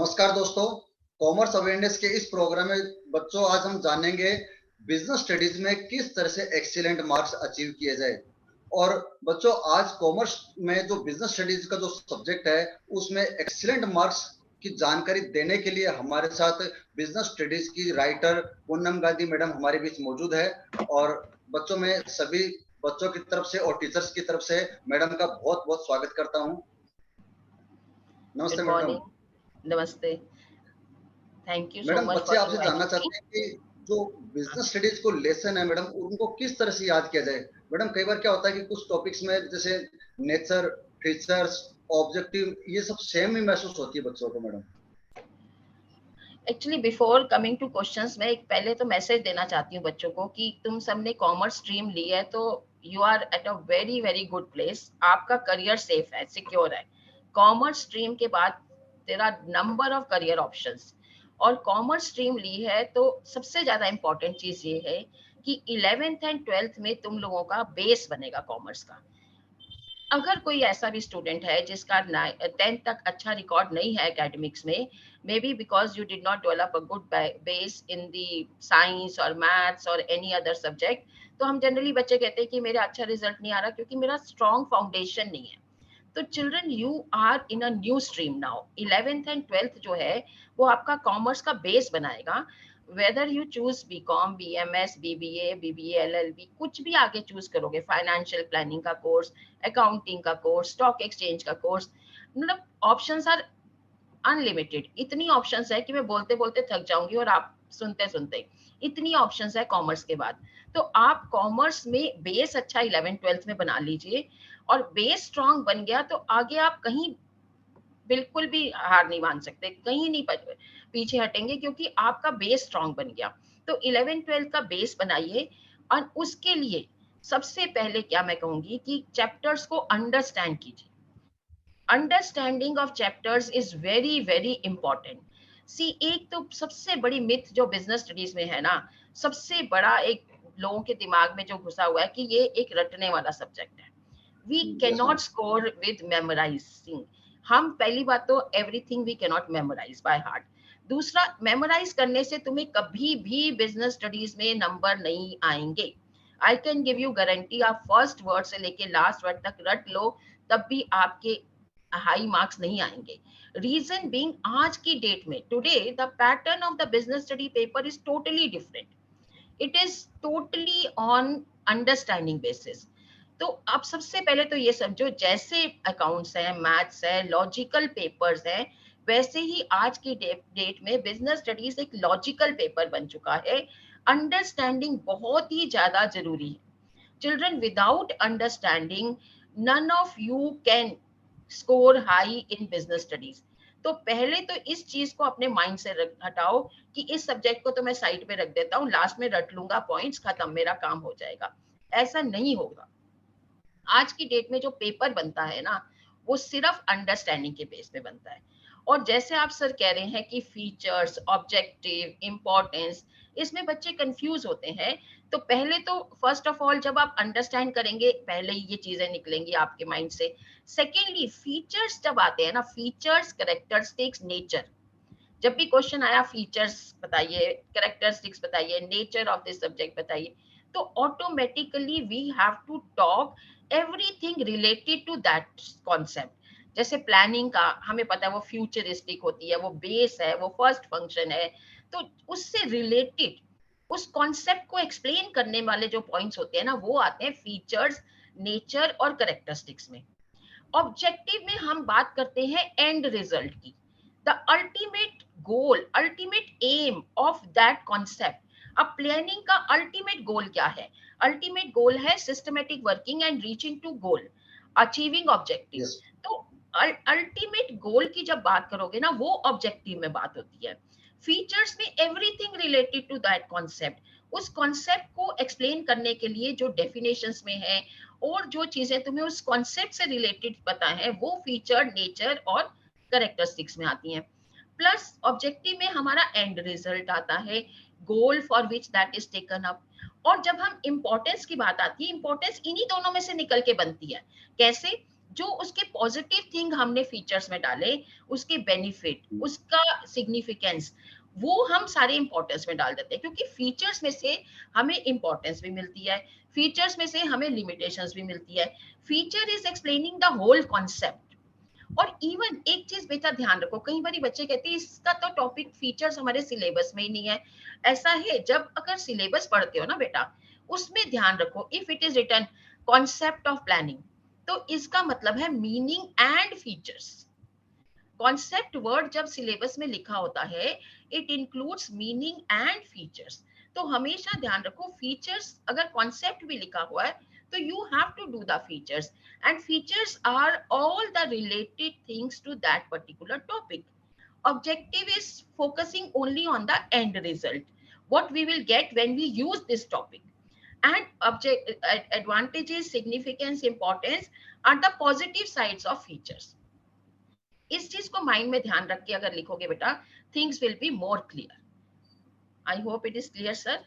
नमस्कार दोस्तों। Commerce awareness के इस प्रोग्राम में बच्चों आज हम जानेंगे बिजनेस स्टडीज में किस तरह से एक्सीलेंट मार्क्स अचीव किए जाए। और बच्चों आज कॉमर्स में जो बिजनेस स्टडीज का जो सब्जेक्ट है उसमें एक्सीलेंट मार्क्स की जानकारी देने के लिए हमारे साथ बिजनेस स्टडीज की राइटर पूनम गांधी मैडम हमारे बीच मौजूद है। और बच्चों में सभी बच्चों की तरफ से और टीचर्स की तरफ से मैडम का बहुत बहुत स्वागत करता हूँ। नमस्ते गुड मैडम। मॉर्निंग। नमस्ते। Thank you so madam much बच्चे फॉर आपसे जानना इनवाइटिंग मी। चाहते हैं कि जो बिजनेस स्टडीज को लेसन है मैडम उनको किस तरह से याद किया जाए। मैडम कई बार क्या होता है कि कुछ टॉपिक्स में जैसे नेचर, फीचर्स, ऑब्जेक्टिव ये सब सेम ही महसूस होती है बच्चों को madam. Actually before coming two questions मैं एक पहले तो मैसेज देना चाहती हूँ बच्चों को कि तुम सबने कॉमर्स स्ट्रीम ली है तो you are at a very very good place. आपका करियर सेफ है, सिक्योर है। कॉमर्स स्ट्रीम के बाद तेरा नंबर ऑफ करियर ऑप्शंस, और कॉमर्स स्ट्रीम ली है तो सबसे ज्यादा इंपॉर्टेंट चीज ये है कि 11th एंड 12th में तुम लोगों का बेस बनेगा कॉमर्स का। अगर कोई ऐसा भी स्टूडेंट है जिसका 10th तक अच्छा रिकॉर्ड नहीं है एकेडमिक्स में, may be because you did not develop a good base in the science और मैथ्स और एनी अदर सब्जेक्ट, तो हम जनरली बच्चे कहते हैं कि मेरा अच्छा रिजल्ट नहीं आ रहा क्योंकि मेरा स्ट्रॉन्ग फाउंडेशन नहीं है। तो children you are in a new stream now. 11th and 12th जो है वो आपका कॉमर्स का बेस बनाएगा। Whether you choose B com, B M S, BBA, LLB, कुछ भी आगे चूज करोगे, फाइनेंशियल प्लानिंग का कोर्स, अकाउंटिंग का कोर्स, स्टॉक एक्सचेंज का कोर्स, मतलब ऑप्शंस आर अनलिमिटेड। इतनी ऑप्शंस है कि मैं बोलते बोलते थक जाऊंगी और आप सुनते सुनते। इतनी ऑप्शंस है कॉमर्स के बाद। तो आप कॉमर्स में बेस अच्छा 11th 12th में बना लीजिए, और बेस स्ट्रांग बन गया तो आगे आप कहीं बिल्कुल भी हार नहीं मान सकते, कहीं नहीं पीछे हटेंगे क्योंकि आपका बेस स्ट्रांग बन गया। तो 11th 12th का बेस बनाइए। और उसके लिए सबसे पहले क्या मैं कहूंगी कि चैप्टर्स को अंडरस्टैंड कीजिए। Understanding of chapters is very very important. See, एक तो सबसे बड़ी मिथ जो बिजनेस स्टडीज में है ना, सबसे बड़ा एक लोगों के दिमाग में जो घुसा हुआ है कि ये एक रटने वाला सब्जेक्ट है। We can yes not ma'am. Score with memorising. हम पहली बात तो everything we can not memorise by heart. दूसरा, मेमोराइज करने से तुम्हें कभी भी बिजनेस स्टडीज में नंबर नहीं आएंगे। I can give you guarantee, आप फर्स्ट वर्ड से लेके लास्ट वर्ड तक रट लो तब भी आपके हाई मार्क्स नहीं आएंगे। रीजन बीइंग, आज की डेट में today the pattern of the business study paper is totally different. It is totally on understanding basis. तो आप सबसे पहले तो ये समझो, जैसे अकाउंट्स है, मैथ्स है, लॉजिकल पेपर्स है, वैसे ही आज की डेट में बिजनेस स्टडीज एक लॉजिकल पेपर बन चुका है। अंडरस्टैंडिंग बहुत ही ज्यादा जरूरी है। Children, without understanding none of you can score high in business studies. तो पहले तो इस चीज को अपने माइंड से हटाओ कि इस सब्जेक्ट को तो मैं साइड पे रख देता हूँ, लास्ट में रट लूंगा पॉइंट्स, खत्म, मेरा काम हो जाएगा। ऐसा नहीं होगा। आज की डेट में जो पेपर बनता है ना, वो सिर्फ अंडरस्टैंडिंग के बेस पे बनता है। और जैसे आप सर कह रहे हैं कि फीचर्स, ऑब्जेक्टिव, इंपॉर्टेंस, इसमें बच्चे कंफ्यूज होते हैं। तो पहले तो फर्स्ट ऑफ ऑल जब आप अंडरस्टैंड करेंगे, पहले ही ये चीजें निकलेंगी आपके माइंड से। सेकेंडली, फीचर्स जब आते हैं ना, फीचर्स, कैरेक्टरिस्टिक्स, नेचर, जब भी क्वेश्चन आया फीचर्स बताइए, कैरेक्टरिस्टिक्स बताइए, नेचर ऑफ दिस सब्जेक्ट बताइए, तो automatically we have to talk everything related to that concept. जैसे प्लानिंग का हमें पता है वो फ्यूचरिस्टिक होती है, वो बेस है, वो फर्स्ट फंक्शन है। तो उससे रिलेटेड उस कॉन्सेप्ट को एक्सप्लेन करने वाले जो पॉइंट्स होते हैं ना, वो आते हैं फीचर्स, नेचर और कैरेक्टरिस्टिक्स में। ऑब्जेक्टिव में हम बात करते हैं एंड रिजल्ट की, the ultimate goal, ultimate aim of that concept. अब प्लानिंग का अल्टीमेट गोल क्या है? अल्टीमेट गोल है systematic working and reaching to goal, achieving objective. Yes. तो अल्टीमेट गोल की जब बात करोगे ना, वो ऑब्जेक्टिव में बात होती है। फीचर्स में everything related to that concept, उस कॉन्सेप्ट को एक्सप्लेन करने के लिए जो डेफिनेशंस में है और जो चीजें तुम्हें उस कॉन्सेप्ट से रिलेटेड पता है, वो फीचर, नेचर और करेक्टरिस्टिक्स में आती हैं। प्लस ऑब्जेक्टिव में हमारा एंड रिजल्ट आता है, goal for which that is taken up. और जब हम इंपॉर्टेंस की बात आती है, इंपॉर्टेंस इन्हीं दोनों में से निकल के बनती है। कैसे? जो उसके पॉजिटिव थिंग हमने फीचर्स में डाले, उसके बेनिफिट, उसका सिग्निफिकेंस, वो हम सारे इंपॉर्टेंस में डाल देते हैं, क्योंकि फीचर्स में से हमें इंपॉर्टेंस भी मिलती है, फीचर्स में से हमें लिमिटेशंस भी मिलती है। Feature is explaining the whole concept. और इवन एक चीज बेटा ध्यान रखो, कई बार बच्चे कहते हैं इसका तो टॉपिक फीचर्स हमारे सिलेबस में ही नहीं है। ऐसा है, जब अगर सिलेबस पढ़ते हो ना बेटा, उसमें ध्यान रखो, if it is written concept of planning, तो इसका मतलब है meaning and features. Concept word जब सिलेबस में लिखा होता है, it includes meaning and features. तो हमेशा ध्यान रखो, फीचर्स अगर कॉन्सेप्ट भी लिखा हुआ है, तो you have to do the features, and features are all the related things to that particular topic. Objective is focusing only on the end result, what we will get when we use this topic. And advantages, significance, importance are the positive sides of features. इस चीज को mind में ध्यान रख के अगर लिखोगे बेटा, things will be more clear. I hope it is clear sir.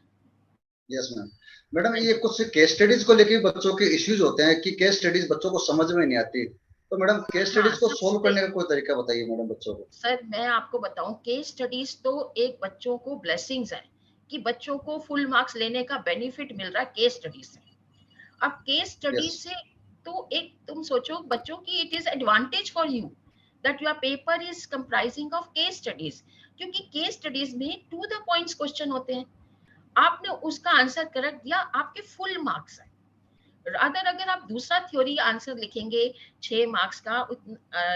Yes ma'am. Madam ये कुछ केस स्टडीज को लेके बच्चों के इश्यूज होते हैं कि केस स्टडीज बच्चों को समझ में नहीं आती, तो मैडम केस स्टडीज को सोल्व करने का कोई तरीका बताइए मैडम बच्चों को। सर मैं आपको बताऊं, केस स्टडीज तो एक बच्चों को ब्लेसिंग्स है कि बच्चों को फुल मार्क्स लेने का बेनिफिट मिल रहा है केस स्टडीज से। अब केस स्टडीज से तो एक तुम सोचो बच्चों की, it is advantage for you that your paper is comprising of case studies, क्योंकि केस स्टडीज में टू द पॉइंट्स क्वेश्चन होते हैं, आपने उसका आंसर करेक्ट दिया, आपके फुल मार्क्स है। अदर अगर आप दूसरा थ्योरी आंसर लिखेंगे 6 मार्क्स का,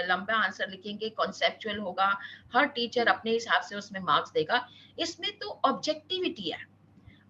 लंबा आंसर लिखेंगे, कॉन्सेप्चुअल होगा, हर टीचर अपने हिसाब से उसमें मार्क्स देगा, इसमें तो ऑब्जेक्टिविटी है।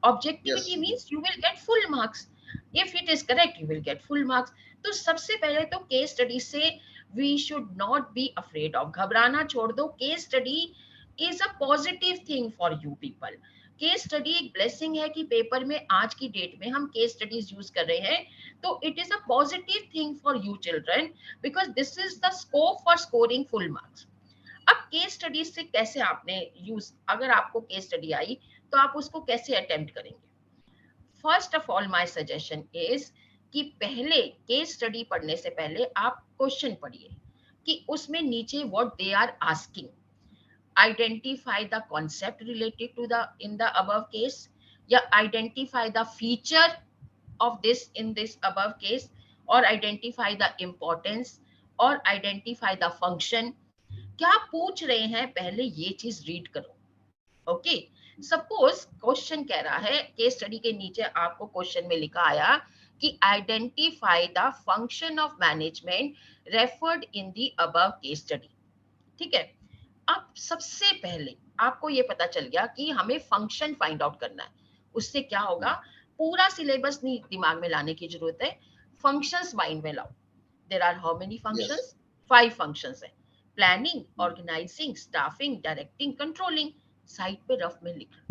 Objectivity means you will get full marks, if it is correct you will get full marks. तो सबसे पहले तो केस स्टडी से we should not be afraid of, घबराना छोड़ दो। Case study is a positive thing for you people. Case study एक blessing है कि पेपर में आज की डेट में हम केस स्टडीज यूज कर रहे हैं, तो it is a positive thing for you children, because this is the scope for scoring full marks. अब केस स्टडीज से कैसे आपने यूज, अगर आपको केस स्टडी आई तो आप उसको कैसे अटेम्प्ट करेंगे? First of all my suggestion is कि पहले केस स्टडी पढ़ने से पहले आप क्वेश्चन पढ़िए कि उसमें नीचे what they are asking, identify the concept related to the in the above case, या identify the feature of this in this above case, or identify the importance, or identify the function। क्या पूछ रहे हैं पहले ये चीज read करो। Okay, suppose question कह रहा है, केस स्टडी के नीचे आपको क्वेश्चन में लिखा आया कि identify the function of management referred in the above case study. ठीक है, अब सबसे पहले आपको ये पता चल गया कि हमें फंक्शन फाइंड आउट करना है। उससे क्या होगा, पूरा सिलेबस नहीं दिमाग में लाने की जरूरत है, फंक्शंस माइंड में लाओ। There are how many functions? 5 functions है, planning, organising, staffing, directing, controlling. Side पे रफ में लिख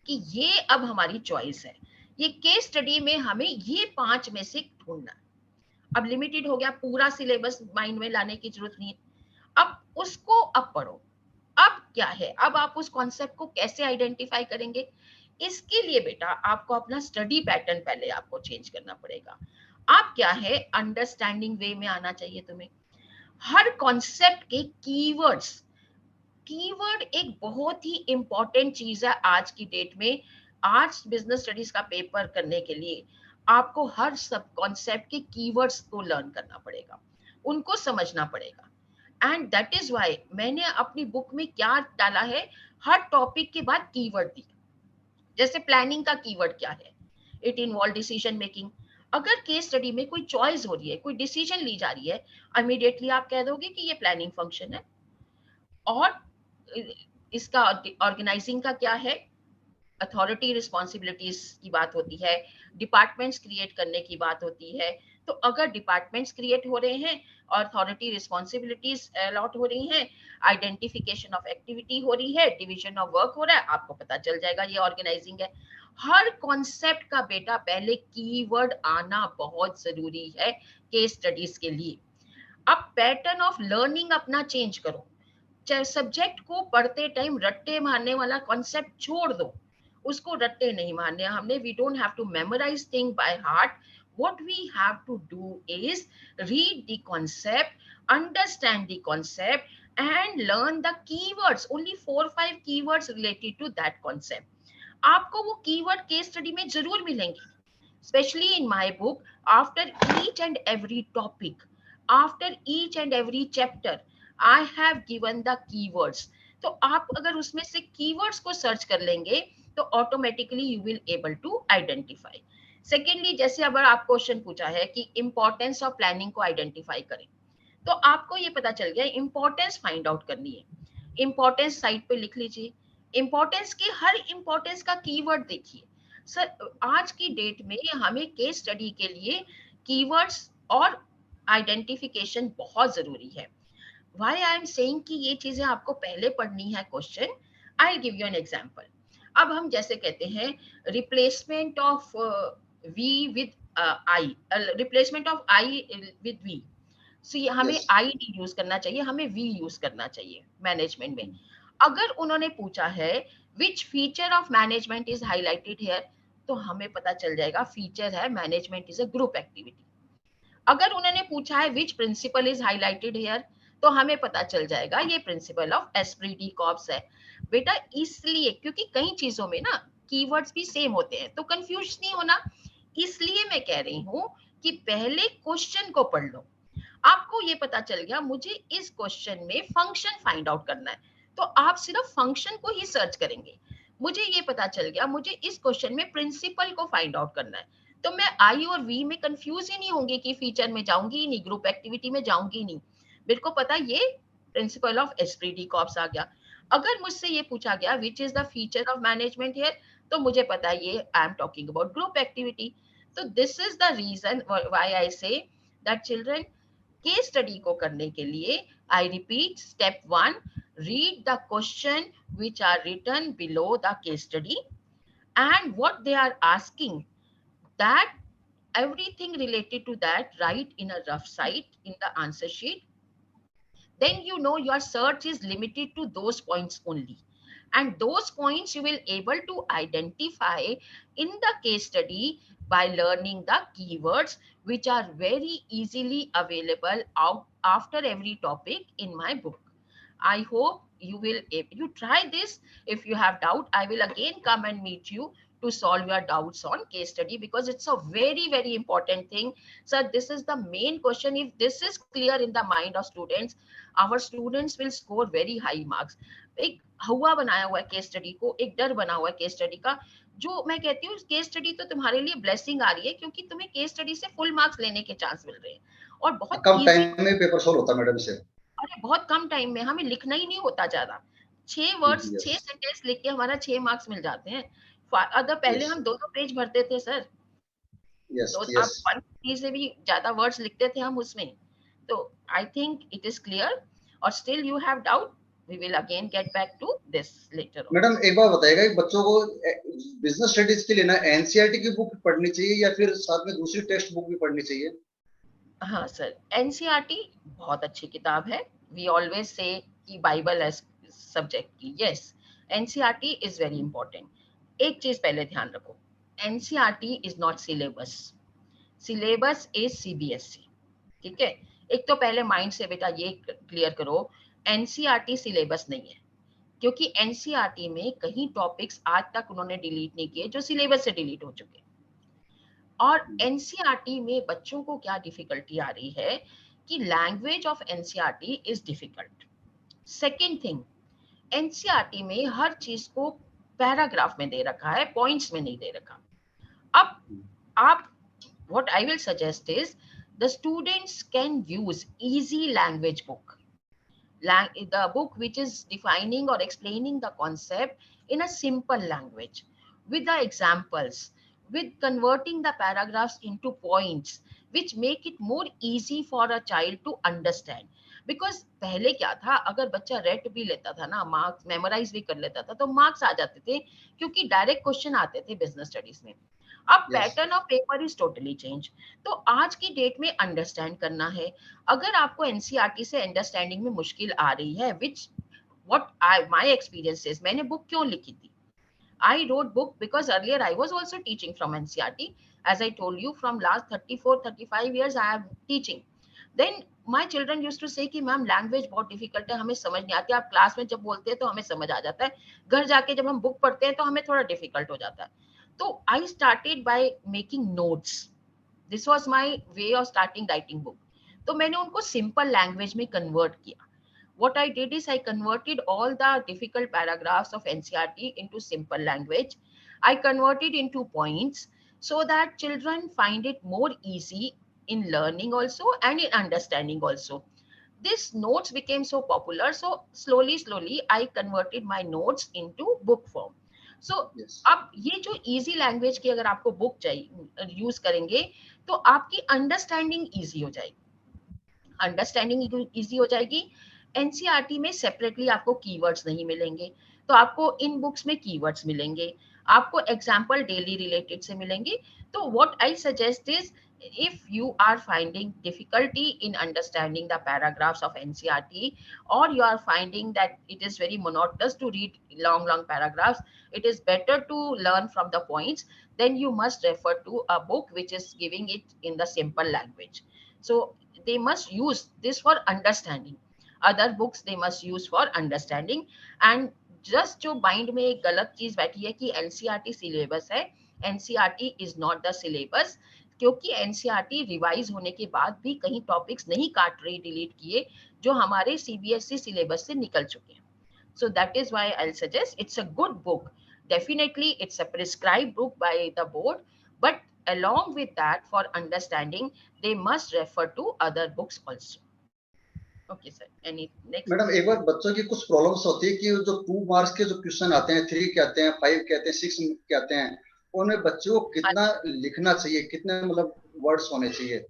कि ये अब हमारी चॉइस है, ये केस स्टडी में हमें ये 5 में से ढूंढना है। अब लिमिटेड हो गया, पूरा सिलेबस माइंड में लाने की जरूरत नहीं है। अब उसको अब पढ़ो। अब क्या है, अब आप उस कॉन्सेप्ट को कैसे आइडेंटिफाई करेंगे? इसके लिए बेटा आपको अपना स्टडी पैटर्न पहले आपको चेंज करना पड़ेगा। आप क्या है, अंडरस्टैंडिंग वे में आना चाहिए तुम्हें। हर कॉन्सेप्ट के कीवर्ड्स, कीवर्ड एक बहुत ही इंपॉर्टेंट चीज है आज की डेट में। आज बिजनेस स्टडीज का पेपर करने के लिए आपको हर सब कॉन्सेप्ट के कीवर्ड्स को लर्न करना पड़ेगा, उनको समझना पड़ेगा। एंड दैट इज वाई मैंने अपनी बुक में क्या डाला है, हर टॉपिक के बाद कीवर्ड दिया। जैसे प्लानिंग का कीवर्ड क्या है, इट इन्वॉल्व डिसीजन मेकिंग। अगर केस स्टडी में कोई चॉइस हो रही है, कोई डिसीजन ली जा रही है, इमीडिएटली आप कह दोगे कि ये प्लानिंग फंक्शन है। और इसका ऑर्गेनाइजिंग का क्या है, अथॉरिटी रिस्पॉन्सिबिलिटीज की बात होती है, डिपार्टमेंट्स क्रिएट करने की बात होती है। तो अगर डिपार्टमेंट्स क्रिएट हो रहे हैं, अथॉरिटी रिस्पॉन्सिबिलिटीज अलॉट हो रही हैं, आइडेंटिफिकेशन ऑफ एक्टिविटी हो रही है, डिवीजन ऑफ वर्क हो रहा है, आपको पता चल जाएगा ये ऑर्गेनाइजिंग है। हर कॉन्सेप्ट का बेटा पहले कीवर्ड आना बहुत जरूरी है केस स्टडीज के लिए। अब पैटर्न ऑफ लर्निंग अपना चेंज करो। चाहे सब्जेक्ट को पढ़ते टाइम रट्टे मारने वाला कॉन्सेप्ट छोड़ दो, उसको रट्टे नहीं मारने हमने। We don't have to memorise thing by heart, what we have to do is read the concept, understand the concept, and learn the keywords, only 4 or 5 keywords related to that concept. आपको वो keyword case study में जरूर मिलेंगे, especially in my book. After each and every topic, after each and every chapter, I have given the keywords. तो आप अगर उसमें से keywords को सर्च कर लेंगे तो automatically you will able to identify. Secondly, जैसे अगर आप क्वेश्चन पूछा है कि इंपॉर्टेंस ऑफ प्लानिंग को आइडेंटिफाई करें, तो आपको ये पता चल गया इंपॉर्टेंस फाइंड आउट करनी है. इंपॉर्टेंस साइड पे लिख लीजिए, इंपॉर्टेंस के हर इंपॉर्टेंस का कीवर्ड देखिए. सर आज की डेट में हमें केस स्टडी के लिए कीवर्ड्स और आइडेंटिफिकेशन बहुत जरूरी है. व्हाई आई एम सेइंग कि ये चीजें आपको पहले पढ़नी है question. I give you an example. अब हम जैसे कहते हैं replacement of we with I, replacement of I with we. So ये हमें यस आई नहीं यूज करना चाहिए, हमें वी यूज करना चाहिए मैनेजमेंट में. अगर उन्होंने पूछा है which feature of management is highlighted here, तो हमें पता चल जाएगा फीचर है management is a group activity. अगर उन्होंने पूछा है which principle is highlighted here, तो हमें पता चल जाएगा ये principle of esprit de corps है. बेटा इसलिए क्योंकि कई चीजों में ना कीवर्ड्स भी सेम होते हैं, तो कंफ्यूज नहीं होना. इसलिए मैं कह रही हूं कि पहले क्वेश्चन को पढ़ लो. आपको ये पता चल गया मुझे इस क्वेश्चन में फंक्शन फाइंड आउट करना है, तो आप सिर्फ फंक्शन को ही सर्च करेंगे. मुझे ये पता चल गया मुझे इस क्वेश्चन में प्रिंसिपल को फाइंड आउट करना है, तो मैं आई और वी में कंफ्यूज ही नहीं होंगी कि फीचर में जाऊंगी ही नहीं, ग्रुप एक्टिविटी में जाऊंगी नहीं. मेरे को पता ये principle of esprit de corps आ गया. अगर मुझसे ये पूछा गया which is the feature of management here, तो मुझे पता है ये I am talking about group activity. तो this is the reason why I say that children, case study को करने के लिए I repeat, step 1, read the question which are written below the case study and what they are asking, that everything related to that write in a rough site in the answer sheet. Then you know your search is limited to those points only, and those points you will able to identify in the case study by learning the keywords which are very easily available out after every topic in my book. I hope you will, if you try this, if you have doubt, I will again come and meet you to solve your doubts on case study, because it's a very, very important thing. So this is the main question. If this is clear in the mind of students, our students will score very high marks. एक हवा बनाया हुआ है case study को, एक डर बना हुआ है केस स्टडी का. जो मैं कहती हूँ केस स्टडी तो तुम्हारे लिए ब्लेसिंग आ रही है, क्योंकि तुम्हें केस स्टडी से फुल मार्क्स लेने के चांस मिल रहे हैं और बहुत कम इजी. टाइम में पेपर सॉल्व होता है मैडम इसे. अरे बहुत कम टाइम में, हमें लिखना ही नहीं होता ज्यादा. 6 वर्ड्स यस 6 सेंटेंस लिख के हमारा 6 मार्क्स मिल जाते हैं. अगर पहले यस हम 2-2 पेज भरते थे सर, यस तो यस आप 150 से भी ज्यादा वर्ड्स लिखते थे हम उसमें. तो I think it is clear. और still you have doubt, we will again get back to this later on. Madam एक बार बताइएगा कि बच्चों को बिजनेस स्टडीज के लिए ना एनसीईआरटी की बुक पढ़नी चाहिए या फिर साथ में दूसरी टेक्स्ट बुक भी पढ़नी चाहिए? हाँ सर, एनसीईआरटी बहुत अच्छी किताब है. वी ऑलवेज से कि बाइबल एज सब्जेक्ट की, yes NCERT is very important. एक चीज पहले ध्यान रखो, NCERT is not syllabus, syllabus is CBSE. ठीक है, एक तो पहले माइंड से बेटा ये क्लियर करो, एनसीईआरटी सिलेबस नहीं है, क्योंकि एनसीईआरटी में कई टॉपिक्स आज तक उन्होंने डिलीट नहीं किए जो सिलेबस से डिलीट हो चुके. और एनसीईआरटी में बच्चों को क्या डिफिकल्टी आ रही है कि language of NCERT is difficult. Second thing, NCERT में हर चीज को पैराग्राफ में दे रखा है, पॉइंट्स में नहीं दे रखा. अब आप, what I will suggest is the students can use easy language book, the book which is defining or explaining the concept in a simple language with the examples, with converting the paragraphs into points which make it more easy for a child to understand. Because पहले क्या था, अगर बच्चा red भी लेता था ना, marks memorise भी कर लेता था, तो मार्क्स आ जाते थे क्योंकि डायरेक्ट क्वेश्चन आते थे बिजनेस स्टडीज में. अब yes pattern of paper is totally change. तो आज की डेट में अंडरस्टैंड करना है. अगर आपको एनसीईआरटी से अंडरस्टैंडिंग में मुश्किल आ रही है, विच व्हाट आई माय एक्सपीरियंसेस, मैंने बुक क्यों लिखी थी, I wrote book because earlier I was also teaching from NCERT. As I told you, from last 34-35 years I am teaching. Then my children used to say कि ma'am language बहुत difficult है, हमें समझ नहीं आती, आप क्लास में जब बोलते हैं तो हमें समझ आ जाता है, घर जाके जब हम बुक पढ़ते हैं तो हमें थोड़ा डिफिकल्ट हो जाता है. तो I started by making notes. This was my way of starting writing book. तो मैंने उनको सिंपल लैंग्वेज में कन्वर्ट किया. What I did is I converted all the difficult paragraphs of NCERT into simple language. I converted into points so that children find it more easy in learning also and in understanding also. These notes became so popular, so slowly I converted my notes into book form. So yes. अब ये जो easy language की अगर आपको book चाहिए use करेंगे तो आपकी अंडरस्टैंडिंग easy हो जाएगी. अंडरस्टैंडिंग इजी हो जाएगी. एनसीईआरटी में सेपरेटली आपको कीवर्ड्स नहीं मिलेंगे, तो आपको इन बुक्स में कीवर्ड्स मिलेंगे, आपको एग्जांपल डेली रिलेटेड से मिलेंगे. तो what I suggest is, if you are finding difficulty in understanding the paragraphs of NCERT, or you are finding that it is very monotonous to read long paragraphs, it is better to learn from the points. Then you must refer to a book which is giving it in the simple language. So they must use this for understanding. Other books they must use for understanding. And just जो mind में एक गलत चीज बैठी है कि NCERT syllabus है, NCERT is not the syllabus. क्योंकि एनसीईआरटी रिवाइज होने के बाद भी कहीं टॉपिक्स नहीं काट रही, डिलीट किए, जो हमारे सीबीएसई सिलेबस से निकल चुके हैं. So that is why I'll suggest it's a good book. Definitely it's a prescribed book by the board, but along with that, for understanding, they must refer to other books also. Okay, sir. Any next? Madam एक बार बच्चों की कुछ problems होती है कि जो 2 marks के जो क्वेश्चन आते हैं, 3 के आते हैं, 5 के आते हैं, 6 के आते हैं, उनमें बच्चों को कितना लिखना चाहिए, कितने मतलब वर्ड्स होने चाहिए?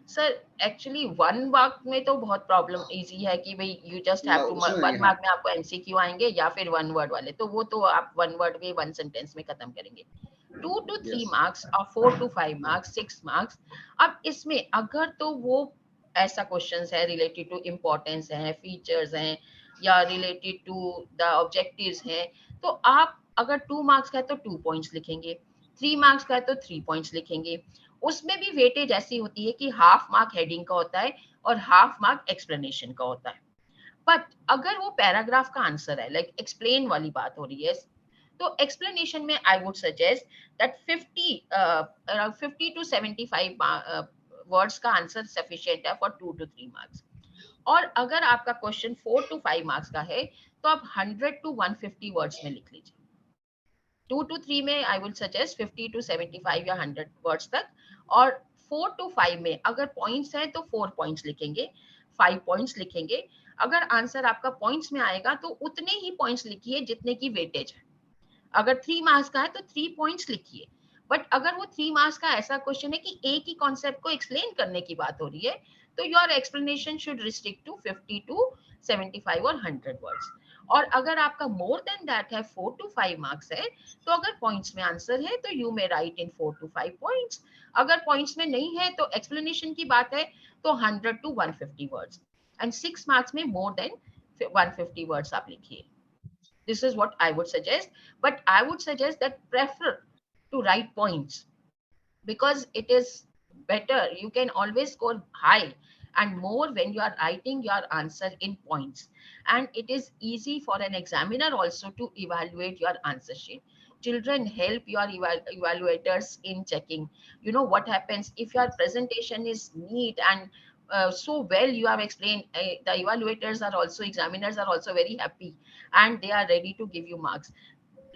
सर एक्चुअली 1 मार्क में तो बहुत प्रॉब्लम इजी है कि भाई यू जस्ट हैव टू, उसमें 1 मार्क में आपको एमसीक्यू आएंगे या फिर 1 वर्ड वाले, तो वो तो आप 1 वर्ड में 1 सेंटेंस में खत्म करेंगे. 2 to 3 मार्क्स और 4 to 5 मार्क्स, 6 मार्क्स. अब इसमें अगर तो वो ऐसा क्वेश्चंस है रिलेटेड टू इम्पोर्टेंस है, फीचर्स हैं, या रिलेटेड टू द ऑब्जेक्टिव्स हैं, तो आप अगर 2 मार्क्स का है तो 2 पॉइंट्स लिखेंगे, 3 मार्क्स का है तो 3 पॉइंट्स लिखेंगे. उसमें भी वेटेज ऐसी होती है कि हाफ मार्क हेडिंग का होता है और हाफ मार्क एक्सप्लेनेशन का होता है. बट अगर वो पैराग्राफ का आंसर है, लाइक एक्सप्लेन वाली बात हो रही है, तो एक्सप्लेनेशन में I would suggest that 50 to 75 words का आंसर सफिशिएंट है फॉर 2 to 3 मार्क्स. और अगर आपका क्वेश्चन 4 to 5 मार्क्स का है तो आप 100 to 150 वर्ड्स में लिख लीजिए. 2 to 3 में आई विल सजेस्ट 50 to 75 या 100 वर्ड्स तक. और 4 to 5 में अगर पॉइंट्स हैं तो 4 पॉइंट्स लिखेंगे, 5 पॉइंट्स लिखेंगे. अगर आंसर आपका पॉइंट्स में आएगा तो उतने ही पॉइंट्स लिखिए जितने की वेटेज है. अगर 3 मार्क्स का है तो 3 पॉइंट्स लिखिए. बट अगर वो 3 मार्क्स का ऐसा क्वेश्चन है कि एक ही कॉन्सेप्ट को एक्सप्लेन करने की बात हो रही है, तो your explanation should restrict to 50 to 75 और 100 वर्ड्स. और अगर आपका मोर देन दैट है, 4 to 5 मार्क्स है, तो अगर पॉइंट्स में आंसर है तो you may right in 4 to 5 points. अगर पॉइंट्स में नहीं है तो एक्सप्लेनेशन की बात है तो 100 to 150 वर्ड्स. एंड 6 मार्क्स में मोर देन 150 वर्ड्स आप लिखिए. This is what I would suggest, but I would suggest that prefer to write points because it is better. You can always score high and more when you are writing your answer in points, and it is easy for an examiner also to evaluate your answer sheet. Children help your evaluators in checking. You know what happens if your presentation is neat and so well you have explained, the evaluators are also, examiners are also very happy and they are ready to give you marks.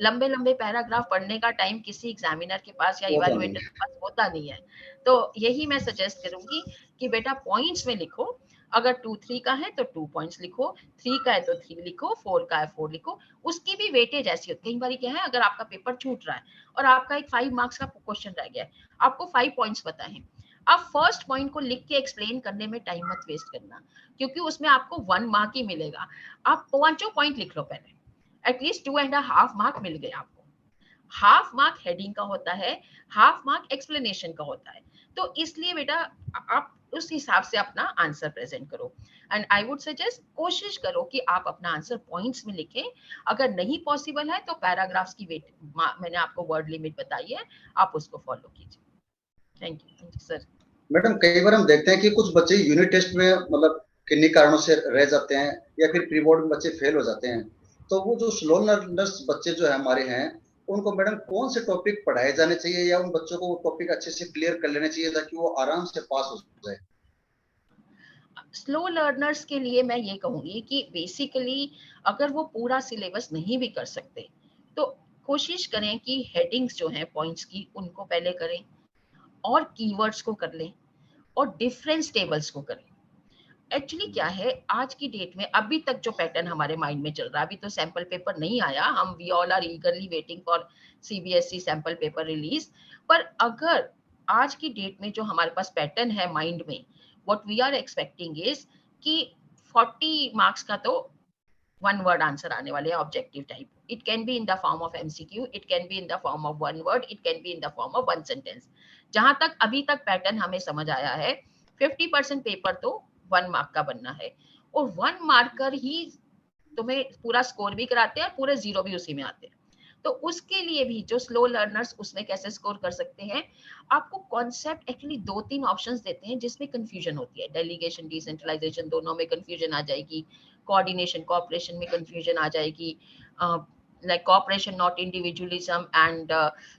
लंबे लंबे paragraph पढ़ने का time किसी examiner के पास या evaluator के पास होता नहीं है. तो यही मैं सजेस्ट करूंगी कि बेटा पॉइंट्स में लिखो. अगर 2-3 का है तो 2 पॉइंट्स लिखो, 3 का है तो 3 लिखो, 4 का है 4 लिखो. उसकी भी वेटेज ऐसी होती है. कई बार क्या है, अगर आपका पेपर छूट रहा है और आपका एक 5 मार्क्स का क्वेश्चन रह गया है, आपको 5 पॉइंट्स पता है, आप फर्स्ट पॉइंट को लिख के एक्सप्लेन करने में टाइम मत वेस्ट करना, क्योंकि उसमें आपको 1 मार्क ही मिलेगा. आप 5 पॉइंट लिख लो पहले, एटलीस्ट 2.5 मार्क मिल गए आपको. हाफ मार्क हेडिंग का होता है, हाफ मार्क एक्सप्लेनेशन का होता है. तो इसलिए बेटा आप उस हिसाब से अपना आंसर प्रेजेंट करो. एंड आई वुड सजेस्ट कोशिश करो कि आप अपना आंसर पॉइंट्स में लिखें। अगर नहीं पॉसिबल है तो पैराग्राफ्स की वेट, मैंने आपको वर्ड लिमिट बताई है, आप उसको फॉलो कीजिए। Thank you sir. मैडम कई बार हम देखते हैं कि कुछ बच्चे यूनिट टेस्ट में मतलब किन्हीं कारणों से रह जाते हैं या फिर प्री बोर्ड में बच्चे फेल हो जाते हैं, तो वो जो स्लो लर्नर्स बच्चे जो है हमारे हैं, उनको मैडम कौन से टॉपिक पढ़ाए जाने चाहिए या उन बच्चों को वो टॉपिक अच्छे से क्लियर कर लेने चाहिए ताकि वो आराम से पास हो जाए? स्लो लर्नर्स के लिए मैं ये कहूंगी कि बेसिकली अगर वो पूरा सिलेबस नहीं भी कर सकते तो कोशिश करें कि हेडिंग्स जो हैं पॉइंट्स की उनको पहले करें, और कीवर्ड्स को कर लें, और डिफरेंस टेबल्स को करें। एक्चुअली क्या है, आज की डेट में अभी तक जो पैटर्न हमारे माइंड में चल रहा है, अभी तो सैंपल पेपर नहीं आया, हम we all are eagerly waiting for CBSE sample paper release. पर अगर आज की डेट में जो हमारे पास पैटर्न है माइंड में, what we are expecting is कि 40 मार्क्स का तो one word answer आने वाले हैं objective type. It can be in the form of MCQ, it can be in the form of one word, it can be in the form of one sentence. जहां तक अभी तक pattern हमें समझ आया है, 50% पेपर तो 1 मार्क का बनना है, और 1 मार्कर ही तुम्हें पूरा स्कोर भी कराते हैं, पूरे जीरो भी उसी में आते हैं। तो उसके लिए भी जो स्लो लर्नर्स उसमें कैसे स्कोर कर सकते हैं, आपको कॉन्सेप्ट एक्चुअली 2-3 ऑप्शंस देते हैं जिसमें कंफ्यूजन होती है। डेलीगेशन डिसेंट्रलाइजेशन दोनों में कंफ्यूजन आ जाएगी, कोऑर्डिनेशन कोऑपरेशन में कंफ्यूजन आ जाएगी, like cooperation not individualism and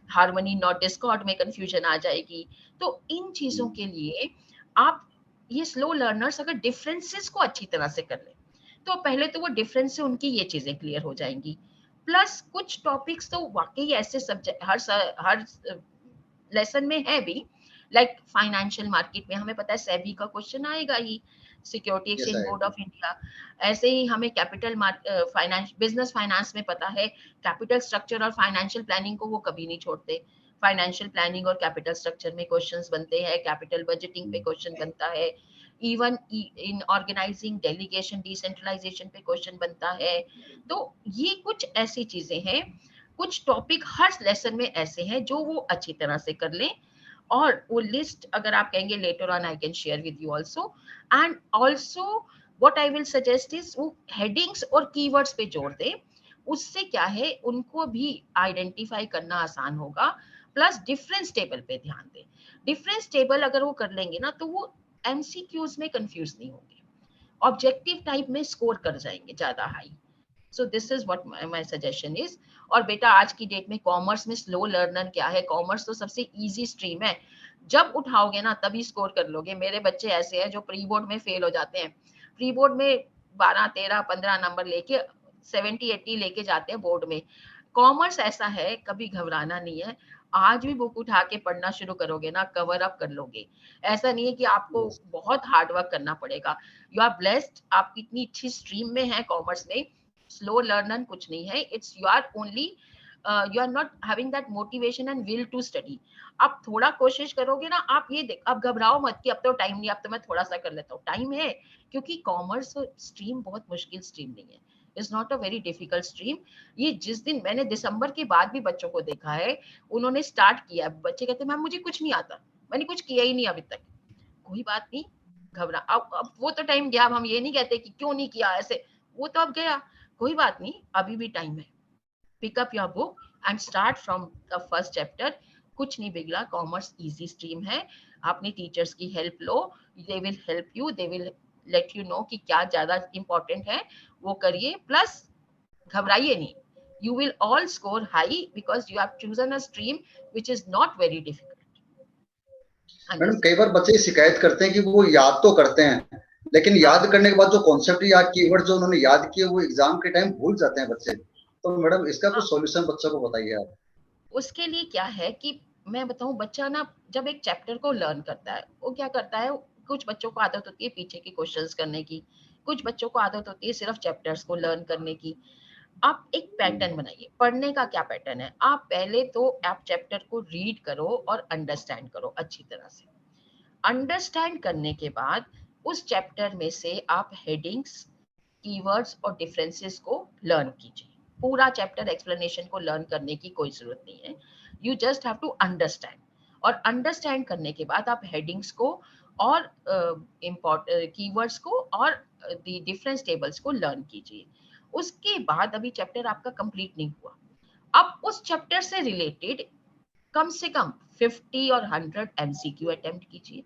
harmony not Discord में कंफ्यूजन आ जाएगी। तो इन चीजों के लिए आप ये स्लो लर्नर्स अगर डिफरेंसेस को अच्छी तरह से कर लें तो पहले तो वो डिफरेंस से उनकी ये चीजें क्लियर हो जाएंगी। प्लस कुछ टॉपिक्स तो वाकई ऐसे सब्जेक्ट हर लेसन में है भी, लाइक फाइनेंशियल मार्केट में हमें पता है सेबी का क्वेश्चन आएगा ही, सिक्योरिटी यस एक्सचेंज आई। Board of India. ऐसे ही हमें कैपिटल फाइनेंस बिजनेस फाइनेंस में पता है कैपिटल स्ट्रक्चर और फाइनेंशियल प्लानिंग को वो कभी नहीं छोड़ते। फाइनेंशियल प्लानिंग और कैपिटल स्ट्रक्चर में क्वेश्चंस बनते हैं, कैपिटल बजटिंग पे क्वेश्चन बनता है, even in organising delegation decentralisation पे क्वेश्चन बनता है। तो ये कुछ ऐसी चीजें हैं, कुछ टॉपिक हर लेसन में ऐसे हैं जो वो अच्छी तरह से कर लें। और वो लिस्ट अगर आप कहेंगे later on I can share with you also. And also what I will suggest is वो हेडिंग्स और कीवर्ड्स पे जोर दें। उससे क्या है, उनको भी आइडेंटिफाई करना आसान होगा। प्लस डिफरेंस टेबल पे ध्यान दें। डिफरेंस टेबल अगर वो कर लेंगे ना तो वो एमसीक्यूज में कंफ्यूज नहीं होंगे, ऑब्जेक्टिव टाइप में स्कोर कर जाएंगे ज्यादा high. So this is what my suggestion is. और बेटा आज की डेट में कॉमर्स में स्लो लर्नर क्या है, कॉमर्स तो सबसे इजी स्ट्रीम है, जब उठाओगे ना तभी स्कोर कर लोगे। मेरे बच्चे ऐसे हैं जो प्री बोर्ड में फेल हो जाते हैं, प्री बोर्ड में 12, 13, 15 नंबर लेके 70, 80 लेके जाते हैं बोर्ड में। कॉमर्स ऐसा है, कभी घबराना नहीं है। आज भी बुक उठा के पढ़ना शुरू करोगे ना कवर अप कर लोगे। ऐसा नहीं है कि आपको यस। बहुत हार्ड वर्क करना पड़ेगा। यू आर ब्लेस्ड, आप इतनी अच्छी स्ट्रीम में है कॉमर्स में। स्लो लर्नर कुछ नहीं है, it's you are only you are not having that motivation and will to study. आप थोड़ा कोशिश करोगे ना, आप ये देख, अब घबराओ मत कि अब तो टाइम नहीं, अब तो मैं थोड़ा सा कर लेता हूँ, टाइम है। क्योंकि कॉमर्स स्ट्रीम बहुत मुश्किल स्ट्रीम नहीं है, is not a very difficult stream. ये जिस दिन मैंने दिसंबर के बाद भी बच्चों को देखा है, उन्होंने स्टार्ट किया, बच्चे कहते मैम मुझे कुछ नहीं आता, मैंने कुछ किया ही नहीं अभी तक। कोई बात नहीं, घबरा, अब वो तो टाइम गया, अब हम ये नहीं कहते कि क्यों नहीं किया ऐसे, वो तो अब गया। कोई बात नहीं, अभी भी टाइम है। Pick up your book and start from the first chapter. कुछ नहीं बिगड़ा, कॉमर्स इजी स्ट्रीम है। अपने टीचर्स की help low, they will help you, they will let you know कि क्या ज्यादा इंपॉर्टेंट है, वो करिए। प्लस घबराइए नहीं, you will all score high because you have chosen a stream which is not very difficult. हाँ जी मैडम सर। कई बार बच्चे शिकायत करते हैं कि वो याद तो करते हैं लेकिन हाँ, याद करने के बाद जो कॉन्सेप्ट या कीवर्ड जो उन्होंने याद किए वो एग्जाम के टाइम भूल जाते हैं बच्चे, तो मैडम इसका हाँ, कुछ सॉल्यूशन बच्चों को बताइए आप। उसके लिए क्या है कि मैं बताऊं, बच्चा ना जब एक चैप्टर को लर्न करता है वो क्या करता है, कुछ बच्चों को आदत होती है पीछे के क्वेश्चंस करने की, कुछ बच्चों को आदत होती है सिर्फ चैप्टर्स को लर्न करने की। आप एक पैटर्न बनाइए। पढ़ने का क्या पैटर्न है, आप पहले तो आप चैप्टर को रीड करो और अंडरस्टैंड करो अच्छी तरह से। अंडरस्टैंड करने के बाद उस चैप्टर में से आप हेडिंग्स, कीवर्ड्स और डिफरेंसेस को लर्न कीजिए। पूरा चैप्टर एक्सप्लेनेशन को लर्न करने की कोई जरूरत नहीं है, you just have to understand. और अंडरस्टैंड करने के बाद आप हेडिंग्स को और कीवर्ड्स को और द डिफरेंस टेबल्स को लर्न कीजिए। उसके बाद अभी चैप्टर आपका कंप्लीट नहीं हुआ, अब उस चैप्टर से रिलेटेड कम से कम 50 और 100 एमसीक्यू अटेम्प्ट कीजिए,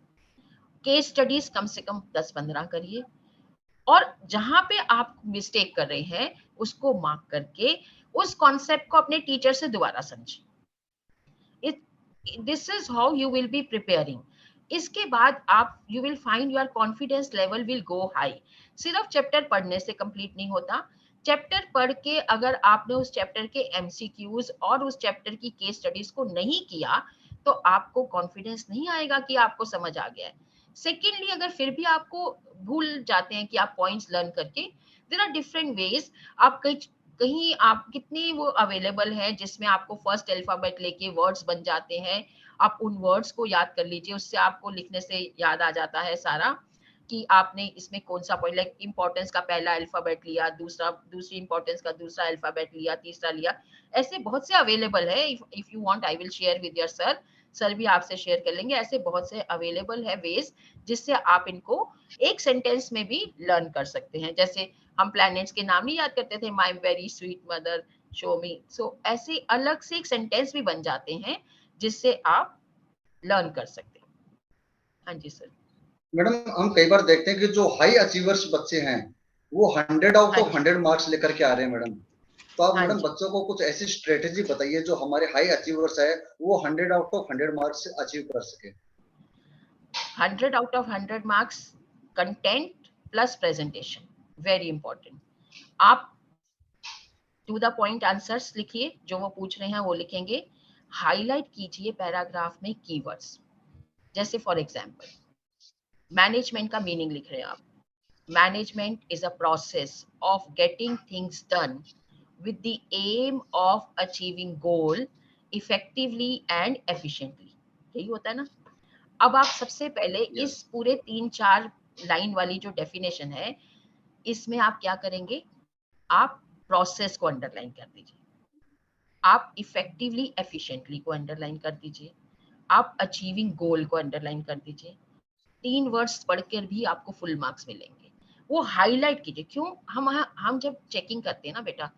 केस स्टडीज कम से कम 10-15 करिए, और जहां पे आप मिस्टेक कर रहे हैं उसको मार्क करके उस कॉन्सेप्ट को अपने टीचर से दोबारा समझिए। This is how you will be preparing. इसके बाद आप you will find your confidence level will go high. सिर्फ चैप्टर पढ़ने से कंप्लीट नहीं होता, चैप्टर पढ़ के अगर आपने उस चैप्टर के एमसीक्यूज और उस चैप्टर की केस स्टडीज को नहीं किया तो आपको कॉन्फिडेंस नहीं आएगा कि आपको समझ आ गया है। सेकेंडली, अगर फिर भी आपको भूल जाते हैं कि आप पॉइंट्स लर्न करके, देयर आर डिफरेंट वेज। आप कहीं कहीं आप कितनी वो अवेलेबल है जिसमें आपको फर्स्ट अल्फाबेट लेके वर्ड्स बन जाते हैं, आप उन वर्ड्स को याद कर लीजिए, उससे आपको लिखने से याद आ जाता है सारा कि आपने इसमें कौन सा पॉइंट, लाइक इंपॉर्टेंस का पहला अल्फाबेट लिया, दूसरी इंपॉर्टेंस का दूसरा अल्फाबेट लिया, तीसरा लिया। ऐसे बहुत से अवेलेबल है। If you want I will share with your sir, sir भी आपसे शेयर कर लेंगे। ऐसे बहुत से अवेलेबल है वेज जिससे आप इनको एक सेंटेंस में भी लर्न कर सकते हैं। जैसे हम प्लैनेट्स के नाम नहीं याद करते थे, my very sweet mother show me, so ऐसे अलग से एक सेंटेंस भी बन जाते हैं जिससे आप लर्न कर सकते हैं। हाँ जी सर। मैडम, हम कई बार देखते हैं कि जो हाई अचीवर्स बच्चे हैं वो 100 आउट हाँ ऑफ जी। 100 मार्क्स लेकर के आ रहे हैं मैडम। तो आप हाँ मैडम जी। बच्चों को कुछ ऐसी स्ट्रेटेजी बताइए जो हमारे हाई अचीवर्स है वो 100 आउट ऑफ 100 मार्क्स अचीव कर सके। 100 out of 100 marks, content plus presentation, very important. आप टू द पॉइंट आंसर्स लिखिए, जो वो पूछ रहे हैं वो लिखेंगे। हाईलाइट कीजिए पैराग्राफ में कीवर्ड्स। जैसे फॉर एग्जांपल मैनेजमेंट का मीनिंग लिख रहे हैं आप, management is a process of getting things done with the aim of achieving goal effectively and efficiently। यही होता है ना। अब आप सबसे पहले यस। इस पूरे 3-4 लाइन वाली जो डेफिनेशन है, इसमें आप क्या करेंगे, आप प्रोसेस को अंडरलाइन कर दीजिए, आप इफेक्टिवली एफिशिएंटली को अंडरलाइन कर दीजिए, आप अचीविंग गोल को अंडरलाइन कर दीजिए। 3 वर्ड्स पढ़कर भी आपको फुल मार्क्स मिलेंगे। वो हाईलाइट कीजिए। क्यों? हम जब चेकिंग करते हैं ना बेटा,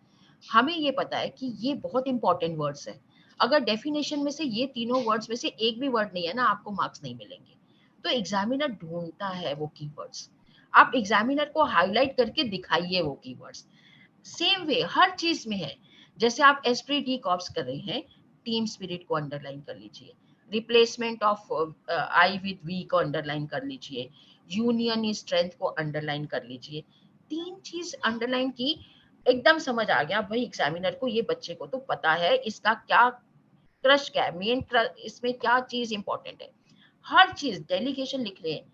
हमें ये पता है कि ये बहुत इंपॉर्टेंट वर्ड्स है। अगर डेफिनेशन में से ये तीनों वर्ड्स में से एक भी वर्ड नहीं है ना, आपको मार्क्स नहीं मिलेंगे। तो एग्जामिनर ढूंढता है वो कीवर्ड्स, आप एग्जामिनर को हाईलाइट करके दिखाइए वो कीवर्ड्स। सेम वे हर चीज में है। जैसे आप एस्प्री डी कॉप्स कर रहे हैं, टीम स्पिरिट को अंडरलाइन कर लीजिए, replacement of I with we को अंडरलाइन कर लीजिए, यूनियन स्ट्रेंथ को अंडरलाइन कर लीजिए। 3 चीज अंडरलाइन की, एकदम समझ आ गया भाई एग्जामिनर को, ये बच्चे को तो पता है इसका क्या क्रश, क्या है मेन, इसमें क्या चीज इंपॉर्टेंट है। हर चीज डेलीगेशन लिख रहे हैं,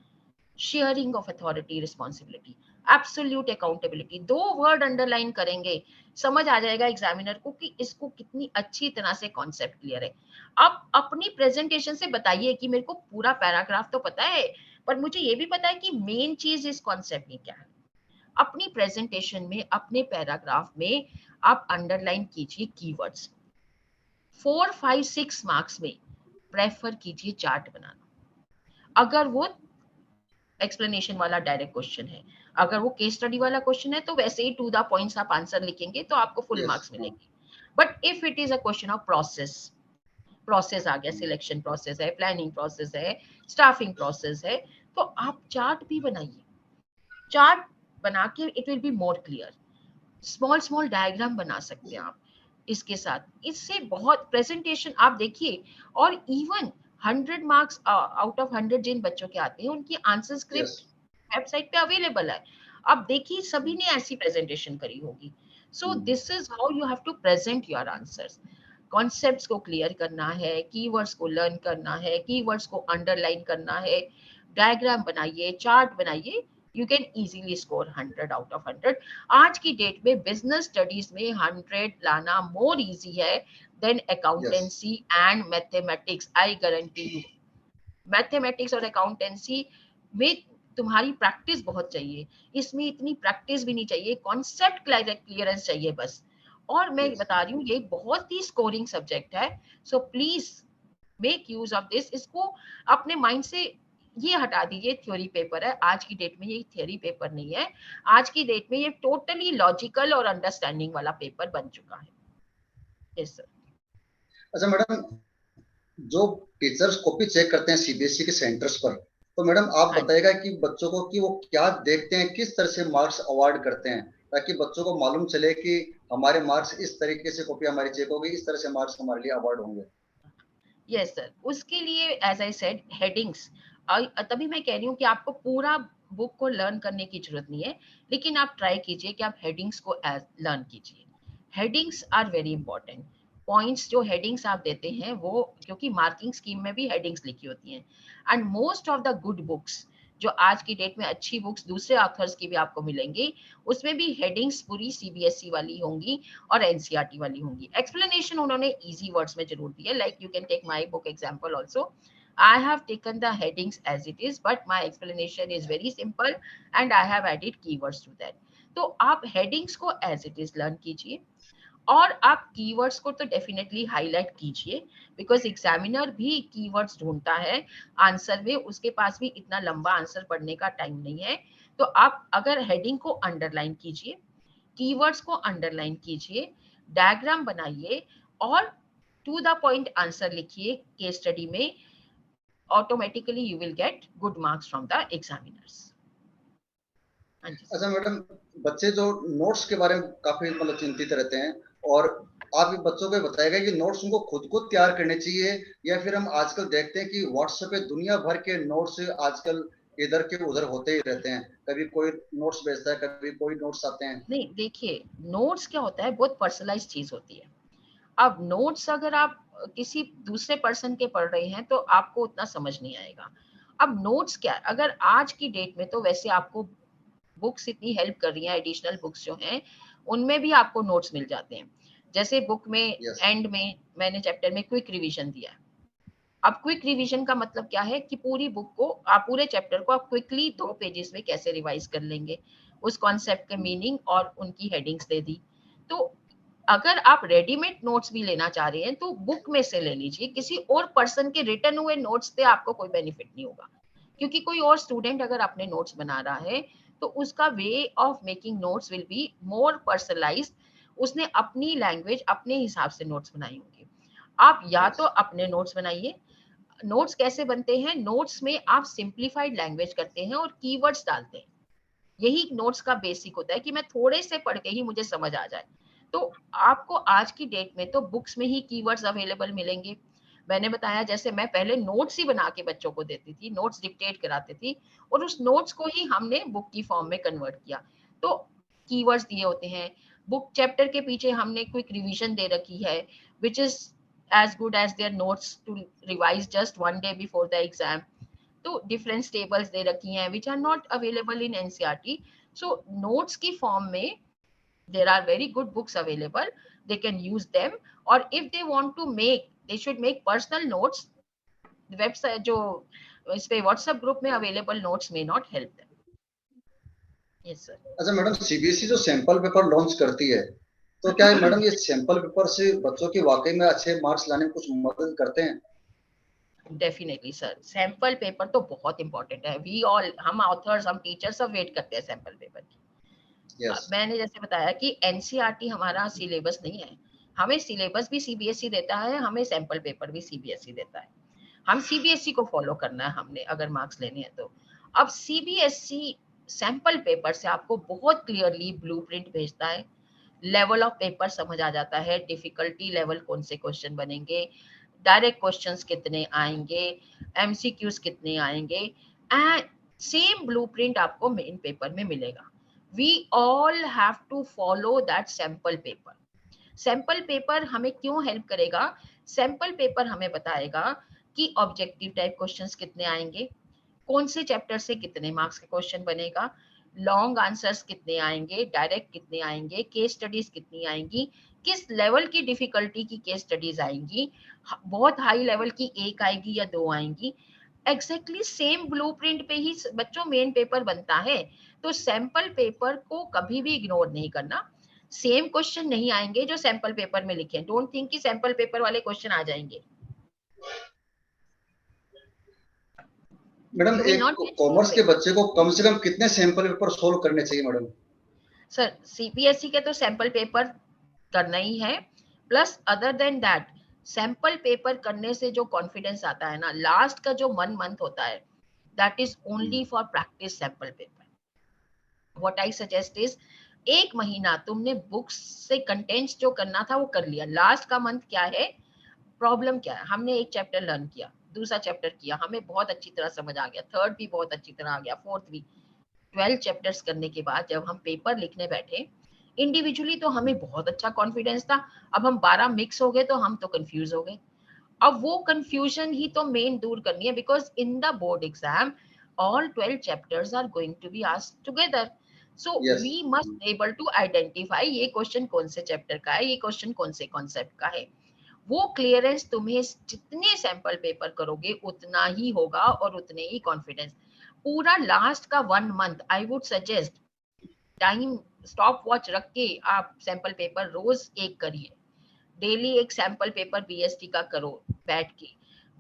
sharing of authority responsibility, absolute accountability, 2 word underline करेंगे, समझ आ जाएगा एग्जामिनर को कि इसको कितनी अच्छी तरह से कॉन्सेप्ट क्लियर है। अब अपनी प्रेजेंटेशन से बताइए कि मेरे को पूरा पैराग्राफ तो पता है, पर मुझे ये भी पता है कि मेन चीज इस कॉन्सेप्ट में क्या है। अपनी प्रेजेंटेशन में, अपने पैराग्राफ में आप अंडरलाइन कीजिए कीवर्ड्स। 4, 5, 6 मार्क्स में प्रेफर कीजिए चार्ट बनाना, अगर वो एक्सप्लेनेशन वाला डायरेक्ट क्वेश्चन है। अगर वो केस स्टडी वाला क्वेश्चन है तो वैसे ही टू द पॉइंट्स आप आंसर लिखेंगे तो आपको फुल यस। मार्क्स मिलेंगे। But if it is a question of process, process आ गया, सिलेक्शन प्रोसेस है, प्लानिंग प्रोसेस है, स्टाफिंग प्रोसेस है, तो आप चार्ट भी बनाइए। चार्ट बना के it will be more clear. Small small diagram बना सकते हैं आप इसके साथ, इससे बहुत प्रेजेंटेशन आप देखिए। और इवन 100 मार्क्स आउट ऑफ 100 जिन बच्चों के आते हैं उनकी आंसर यस। स्क्रिप्ट वेबसाइट पे अवेलेबल है। अब देखिए सभी ने ऐसी प्रेजेंटेशन करी होगी। So this is how you have to present your answers. Concepts को क्लियर करना है, कीवर्ड्स को लर्न करना है, कीवर्ड्स को अंडरलाइन करना है, डायग्राम बनाइए, चार्ट बनाइए, you can easily score 100 out of 100। आज की डेट में बिजनेस स्टडीज में 100 लाना मोर इजी है then yes. Accountancy and mathematics, I guarantee you. Mathematics और अकाउंटेंसी में तुम्हारी प्रैक्टिस बहुत चाहिए, इसमें इतनी प्रैक्टिस भी नहीं चाहिए, कॉन्सेप्ट क्लियरेंस चाहिए बस। और मैं यस। बता रही हूँ ये बहुत ही स्कोरिंग सब्जेक्ट है। So please make use of this, इसको अपने माइंड से ये हटा दीजिए, थ्योरी पेपर है। आज की डेट में ये थ्योरी पेपर नहीं है, आज की डेट में ये टोटली लॉजिकल और अंडरस्टैंडिंग वाला पेपर बन चुका है। Yes sir. अच्छा मैडम, जो टीचर्स कॉपी चेक करते हैं सीबीएसई के सेंटर्स पर, तो मैडम आप हाँ, बताइएगा कि बच्चों को कि वो क्या देखते हैं, किस तरह से मार्क्स अवार्ड करते हैं, ताकि बच्चों को मालूम चले कि हमारे मार्क्स इस तरीके से कॉपी हमारी चेक होगी, इस तरह से मार्क्स हमारे लिए अवार्ड होंगे। Yes sir. उसके लिए एज आई सेड हेडिंग्स, तभी मैं कह रही हूँ कि आपको पूरा बुक को लर्न करने की जरूरत नहीं है, लेकिन आप ट्राई कीजिए कि आप हेडिंग्स को लर्न कीजिए। Headings are very important. Points जो हेडिंग्स आप देते हैं वो, क्योंकि मार्किंग स्कीम में भी हेडिंग्स लिखी होती हैं, and most of the good books, जो आज की डेट में अच्छी बुक्स दूसरे ऑथर्स की भी आपको मिलेंगी, उसमें भी हेडिंग्स पूरी सीबीएसई वाली होंगी और एनसीईआरटी वाली होंगी। एक्सप्लेनेशन उन्होंने इजी वर्ड्स में जरूर दी है, like you can take my book example also. I have taken the headings as it is, but my explanation is very simple and I have added keywords to that. तो आप headings को as it is learn कीजिए, और आप keywords को तो definitely highlight कीजिए, because examiner भी कीवर्ड्स ढूंढता है आंसर में, उसके पास भी इतना लंबा आंसर पढ़ने का टाइम नहीं है। तो आप अगर हेडिंग को अंडरलाइन कीजिए, कीवर्ड्स को अंडरलाइन कीजिए, डायग्राम बनाइए, और टू द पॉइंट आंसर लिखिए केस स्टडी में, automatically you will get good marks from the examiners. हाँ जी सर। अच्छा मैडम, बच्चे जो नोट्स के बारे में काफी मतलब चिंतित रहते हैं, और आप बच्चों को बताएगा कि नोट्स उनको खुद को तैयार करने चाहिए, या फिर हम आजकल देखते हैं कि व्हाट्सएप पे दुनिया भर के नोट्स आजकल इधर के उधर होते ही रहते हैं, कभी कोई नोट्स भेजता है, कभी कोई नोट्स आते हैं। नहीं देखिए, नोट्स क्या होता है, बहुत पर्सनलाइज चीज होती है। अब नोट्स अगर आप किसी दूसरे पर्सन के पढ़ रहे हैं तो आपको उतना समझ नहीं आएगा। अब नोट्स क्या, अगर आज की डेट में तो वैसे आपको बुक्स इतनी हेल्प कर रही हैं, एडिशनल बुक्स जो हैं उनमें भी आपको नोट्स मिल जाते हैं। जैसे बुक में यस। एंड में मैंने चैप्टर में क्विक रिवीजन दिया है। अब क्विक रिवीजन का मतलब क्या है कि पूरी बुक को आप, पूरे चैप्टर को आप क्विकली 2 पेजेस में कैसे रिवाइज कर लेंगे, उस कॉन्सेप्ट के मीनिंग और उनकी हेडिंग्स दे दी। तो अगर आप रेडीमेड नोट्स भी लेना चाह रहे हैं तो बुक में से ले लीजिए, किसी और पर्सन के रिटन हुए नोट्स से आपको कोई बेनिफिट नहीं होगा, क्योंकि कोई और स्टूडेंट अगर अपने नोट्स बना रहा है तो उसका way of making notes will be more personalised. उसने अपनी लैंग्वेज अपने हिसाब से नोट्स बनाए होंगे। आप या तो यस। अपने नोट्स बनाइए। नोट्स कैसे बनते हैं, नोट्स में आप सिंप्लीफाइड लैंग्वेज करते हैं और कीवर्ड्स डालते हैं। यही नोट्स का बेसिक होता है कि मैं थोड़े से पढ़ के ही मुझे समझ आ जाए। तो आपको आज की डेट में तो बुक्स में ही कीवर्ड्स अवेलेबल मिलेंगे। मैंने बताया जैसे मैं पहले नोट्स ही बना के बच्चों को देती थी, नोट्स डिक्टेट कराती थी, और उस नोट्स को ही हमने बुक की फॉर्म में कन्वर्ट किया। तो कीवर्ड्स दिए होते हैं, बुक चैप्टर के पीछे हमने क्विक रिवीजन दे रखी है, which is as good as their notes to revise just one day before the exam। तो डिफरेंस टेबल्स दे रखी हैं which are not available in NCERT. So notes की फॉर्म में there are very good books available, they can use them. और if they want to make, they should make personal notes. Website जो इस पे WhatsApp group में available notes may not help them. Yes sir. अच्छा madam, CBSE जो sample paper launch करती है, तो क्या है मैडम, ये सैंपल पेपर से बच्चों की वाकई में अच्छे मार्क्स लाने में कुछ मदद करते हैं? डेफिनेटली सर, सैंपल पेपर तो बहुत इंपॉर्टेंट है। वी ऑल, हम ऑथर्स, हम टीचर्स सब वेट करते हैं सैंपल पेपर की। यस। मैंने जैसे बताया कि एनसीईआरटी हमारा सिलेबस नहीं है, हमें सिलेबस भी सीबीएसई देता है, हमें सैंपल पेपर भी सीबीएसई देता है। हम सीबीएसई को फॉलो करना है हमने, अगर मार्क्स लेने हैं तो। अब सीबीएसई सैंपल पेपर से आपको बहुत क्लियरली ब्लूप्रिंट भेजता है, लेवल ऑफ पेपर समझ आ जाता है, डिफिकल्टी लेवल कौन से क्वेश्चन बनेंगे, डायरेक्ट क्वेश्चंस कितने आएंगे, एमसीक्यूज कितने आएंगे, एंड सेम ब्लूप्रिंट आपको मेन पेपर में मिलेगा। We all have to follow that sample paper. Sample paper हमें क्यों हेल्प करेगा, सैंपल पेपर हमें बताएगा कि ऑब्जेक्टिव टाइप क्वेश्चंस कितने आएंगे, कौन से चैप्टर से कितने मार्क्स का क्वेश्चन बनेगा, लॉन्ग आंसर्स कितने आएंगे, डायरेक्ट कितने आएंगे, केस स्टडीज कितनी आएंगी, किस लेवल की डिफिकल्टी की केस स्टडीज आएंगी, बहुत हाई लेवल की एक आएगी या दो आएंगी। एग्जैक्टली सेम ब्लूप्रिंट पे ही बच्चों मेन पेपर बनता है। तो सैंपल पेपर को कभी भी इग्नोर नहीं करना। सेम क्वेश्चन नहीं आएंगे जो सैंपल पेपर में लिखे, डोंट थिंक कि सैंपल पेपर वाले क्वेश्चन आ जाएंगे। मैडम You will एक not get कॉमर्स के stupid. बच्चे को कम से कम कितने सैंपल पेपर सोल्व करने चाहिए मैडम? सर सीपीएसई के तो सैंपल पेपर करना ही है, plus other than that sample paper करने से जो कॉन्फिडेंस आता है ना, लास्ट का जो 1 मंथ होता है, that is only for practice sample paper. What I suggest is, 1 महीना तुमने बुक्स से कंटेंट्स जो करना था वो कर लिया, लास्ट का मंथ क्या है, प्रॉब्लम क्या है, हमने एक चैप्टर लर्न किया, दूसरा चैप्टर किया, हमें बहुत अच्छी तरह समझ आ गया, थर्ड भी बहुत अच्छी तरह आ गया, फोर्थ भी, 12 चैप्टर्स करने के बाद जब हम पेपर लिखने बैठे, इंडिविजुअली तो हमें बहुत अच्छा कॉन्फिडेंस था, अब हम 12 मिक्स हो गए तो हम तो कंफ्यूज हो गए। अब वो कंफ्यूजन ही तो मेन दूर करनी है, because in the board exam all 12 chapters are going to be asked together, so yes. we must able to identify ये क्वेश्चन कौन से चैप्टर का है, ये क्वेश्चन कौन से कॉन्सेप्ट का है। वो क्लियरेंस तुम्हें जितने सैंपल पेपर करोगे उतना ही होगा और उतने ही कॉन्फिडेंस। पूरा लास्ट का 1 month I would suggest time stop watch रख के आप सैंपल पेपर रोज एक करिए, डेली एक सैंपल पेपर बीएसटी का करो बैठ के,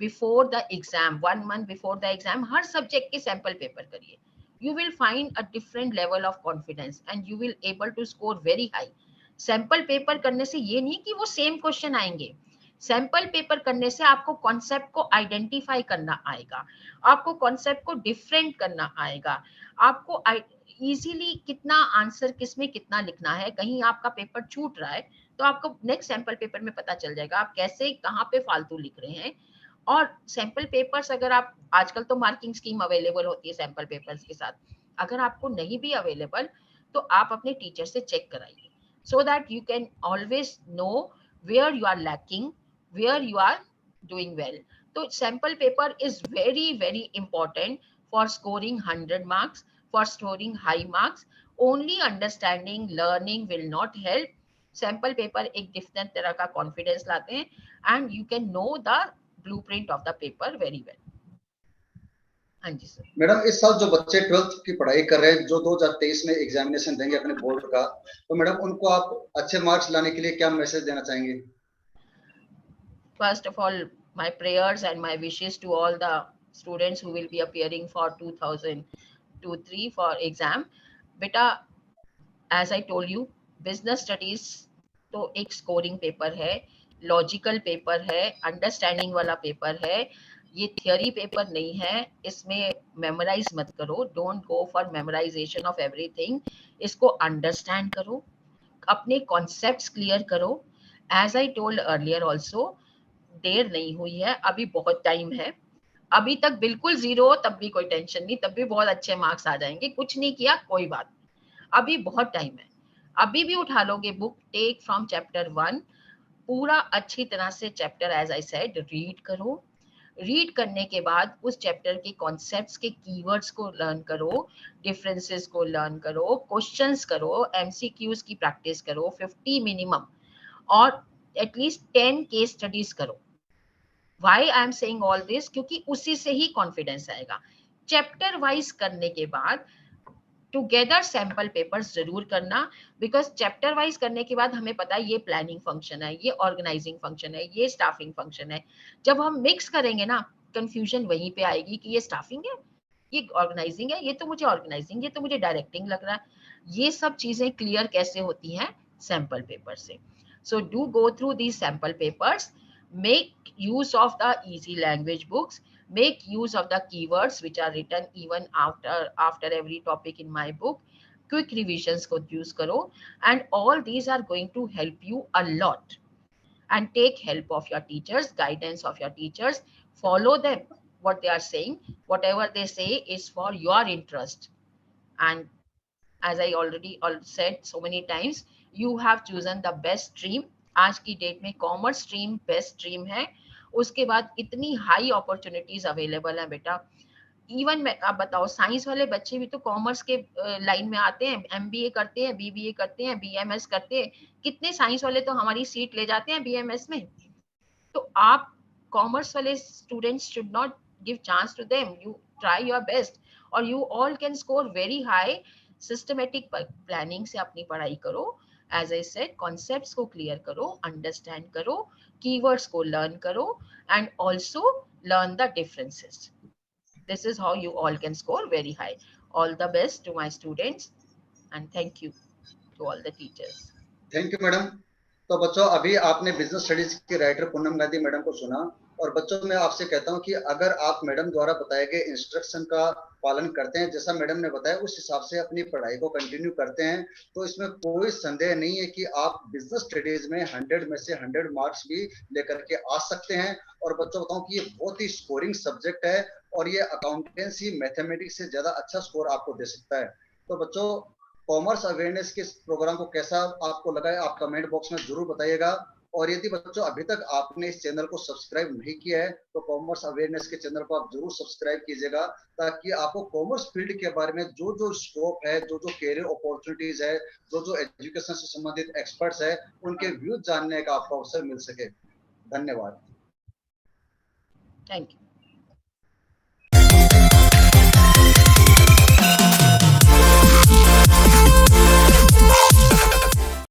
before the exam 1 month before the exam हर सब्जेक्ट के सैंपल पेपर करिए, you will find a different level of confidence and you will able to score very high. Sample paper करने से ये नहीं कि वो सेम क्वेश्चन आएंगे, सैंपल पेपर करने से आपको कॉन्सेप्ट को आइडेंटिफाई करना आएगा, आपको कॉन्सेप्ट को डिफरेंट करना आएगा, आपको इजीली कितना आंसर किस में कितना लिखना है, कहीं आपका पेपर छूट रहा है तो आपको नेक्स्ट सैंपल पेपर में पता चल जाएगा आप कैसे कहाँ पे फालतू लिख रहे हैं। और सैंपल पेपर्स अगर आप, आजकल तो मार्किंग स्कीम अवेलेबल होती है सैंपल पेपर्स के साथ, अगर आपको नहीं भी अवेलेबल तो आप अपने टीचर से चेक कराइए, so that you can always know where you are lacking, where you are doing well. तो sample paper is very very important for scoring 100 marks, for scoring high marks, only understanding learning will not help। Sample paper एक different तरह का confidence लाते हैं and you can know the blueprint of the paper very well. हाँ जी sir. Madam इस साल जो बच्चे 12th की पढ़ाई कर रहे हैं, जो 2023 में एग्जामिनेशन देंगे अपने बोर्ड का, तो मैडम उनको आप अच्छे मार्क्स लाने के लिए क्या मैसेज देना चाहेंगे? First of all, my prayers and my wishes to all the students who will be appearing for 2023 for exam। बेटा, as I told you, business studies तो एक स्कोरिंग पेपर है, लॉजिकल पेपर है, अंडरस्टैंडिंग वाला paper है, ये theory paper नहीं है। इसमें मेमोराइज मत करो, don't go for memorisation of everything, इसको अंडरस्टैंड करो, अपने कॉन्सेप्ट्स क्लियर करो। As I told earlier also, देर नहीं हुई है, अभी बहुत टाइम है, अभी तक बिल्कुल जीरो हो तब भी कोई टेंशन नहीं, तब भी बहुत अच्छे मार्क्स आ जाएंगे, कुछ नहीं किया कोई बात नहीं, अभी बहुत टाइम है, अभी भी उठा लोगे बुक, टेक फ्रॉम चैप्टर 1, पूरा अच्छी तरह से chapter as I said read करो, रीड करने के बाद उस चैप्टर के कॉन्सेप्ट्स के कीवर्ड्स को लर्न करो, डिफरेंसेस को लर्न करो, क्वेश्चंस करो, एमसीक्यूज की प्रैक्टिस करो 50 मिनिमम, और एटलीस्ट 10 केस स्टडीज करो। Why I am saying all this, क्योंकि उसी से ही कॉन्फिडेंस आएगा। चैप्टर वाइज करने के बाद टुगेदर सैंपल पेपर्स जरूर करना, बिकॉज चैप्टर वाइज करने के बाद हमें पता है ये प्लानिंग फंक्शन है, ये ऑर्गेनाइजिंग फंक्शन है, ये स्टाफिंग फंक्शन है। जब हम मिक्स करेंगे ना, कंफ्यूजन वहीं पे आएगी कि ये स्टाफिंग है, ये ऑर्गेनाइजिंग है, ये तो मुझे ऑर्गेनाइजिंग, ये तो मुझे डायरेक्टिंग लग रहा है। ये सब चीजें क्लियर कैसे होती हैं, सैंपल पेपर से। So do go through these sample papers, make use of the easy language books, make use of the keywords which are written even after every topic in my book, quick revisions को use करो, and all these are going to help you a lot। And take help of your teachers, guidance of your teachers, follow them, what they are saying, whatever they say is for your interest। And as I already said so many times, you have chosen the best stream। आज की date में commerce stream best stream है, उसके बाद इतनी high opportunities available है बेटा। Even मैं आप बताओ, साइंस वाले बच्चे भी तो कॉमर्स के लाइन में आते हैं, एमबीए करते हैं, बीबीए करते हैं, बीएमएस करते हैं, कितने साइंस वाले तो हमारी सीट ले जाते हैं बीएमएस में। तो आप कॉमर्स वाले students should not give chance to them, you try your best और you all can score very high. Systematic planning से अपनी पढ़ाई करो, एज आई सेड कॉन्सेप्ट्स को क्लियर करो, अंडरस्टैंड करो, कीवर्ड्स को लर्न करो, and also learn the differences. This is how you all can score very high. All the best to my students and thank you to all the teachers. Thank you madam. तो बच्चों, अभी आपने business studies की writer Poonam Gandhi madam को सुना। और बच्चों, मैं आपसे कहता हूं कि अगर आप मैडम द्वारा बताए गए इंस्ट्रक्शन का पालन करते हैं, जैसा मैडम ने बताया उस हिसाब से अपनी पढ़ाई को कंटिन्यू करते हैं, तो इसमें कोई संदेह नहीं है कि आप बिजनेस स्टडीज में 100 में से 100 मार्क्स भी लेकर के आ सकते हैं। और बच्चों बताऊं कि ये बहुत ही स्कोरिंग सब्जेक्ट है और ये अकाउंटेंसी मैथमेटिक्स से ज्यादा अच्छा स्कोर आपको दे सकता है। तो बच्चों, कॉमर्स अवेयरनेस के प्रोग्राम को कैसा आपको लगा है आप कमेंट बॉक्स में जरूर बताइएगा। और यदि बच्चों अभी तक आपने इस चैनल को सब्सक्राइब नहीं किया है तो कॉमर्स अवेयरनेस के चैनल को आप जरूर सब्सक्राइब कीजिएगा, ताकि आपको कॉमर्स फील्ड के बारे में जो जो स्कोप है, जो जो कैरियर अपॉर्चुनिटीज है, जो जो एजुकेशन से संबंधित एक्सपर्ट्स है, उनके व्यूज जानने का आपको अवसर मिल सके। धन्यवाद। Thank you.